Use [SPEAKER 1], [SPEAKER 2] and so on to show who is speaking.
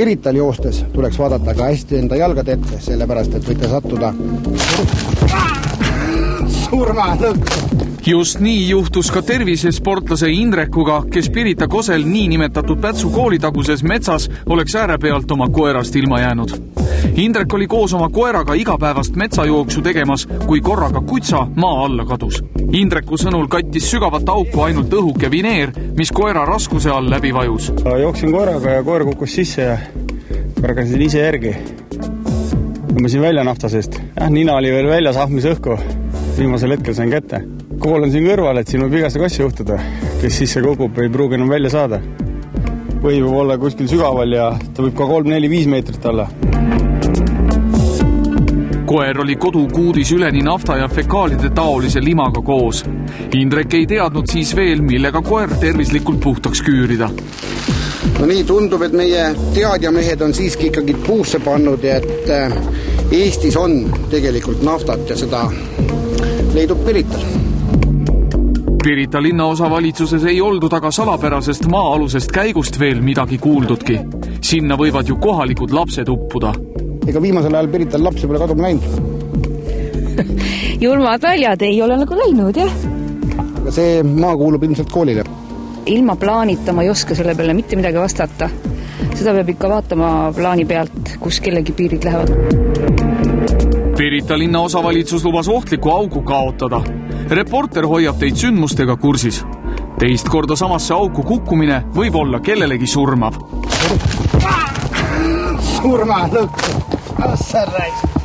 [SPEAKER 1] Pirital joostes tuleks vaadata ka hästi enda jalgade ette, sellepärast, et võite sattuda surmalõkku.
[SPEAKER 2] Just nii juhtus ka tervisesportlase Indrekuga, kes Pirita Kosel niinimetatud Pätsu koolitaguses metsas oleks äärepealt oma koerast ilma jäänud. Indrek oli koos oma koeraga igapäevast metsajooksu tegemas, kui korraga kutsa maa alla kadus. Indreku sõnul kattis sügavat auku ainult õhuke vineer, mis koera raskuse all läbi vajus.
[SPEAKER 3] Jooksin koeraga ja koer kukkus sisse ja kargasin ise järgi. Tõmbasin välja nafta seest. Nina oli veel väljas ahmis õhku. Viimasel hetkel sain kätte. Kool on siin kõrval, et siin võib igasse kassi juhtuda. Kes sisse kogub, ei pruugi enam välja saada. Või võib olla kuskil sügaval ja ta võib ka 3-4-5 meetrit alla.
[SPEAKER 2] Koer oli kodukuudis üleni nafta ja fekaalide taolise limaga koos. Indrek ei teadnud siis veel, millega koer tervislikult puhtaks küürida.
[SPEAKER 1] No nii tundub, et meie teadjamehed on siiski ikkagi puusse pannud, et Eestis on tegelikult naftat ja seda leidub Pirital.
[SPEAKER 2] Pirita linnaosavalitsuses ei oldud aga salapärasest maa-alusest käigust veel midagi kuuldudki. Sinna võivad ju kohalikud lapsed uppuda.
[SPEAKER 1] Ega viimasel ajal Pirital lapsi pole kaduma läinud.
[SPEAKER 4] Julmad väljad ei ole nagu läinud, jah?
[SPEAKER 1] Aga see maa kuulub ilmselt koolile.
[SPEAKER 4] Ilma plaanita ma ei oska selle peale mitte midagi vastata. Seda peab ikka vaatama plaani pealt, kus kellegi piirid lähevad.
[SPEAKER 2] Pirita linnaosavalitsus lubas ohtliku augu kaotada. Reporter hoiab teid sündmustega kursis. Teist korda samasse auku kukkumine võib olla kellelegi surmav.
[SPEAKER 1] Surmalõkku! Sa räis!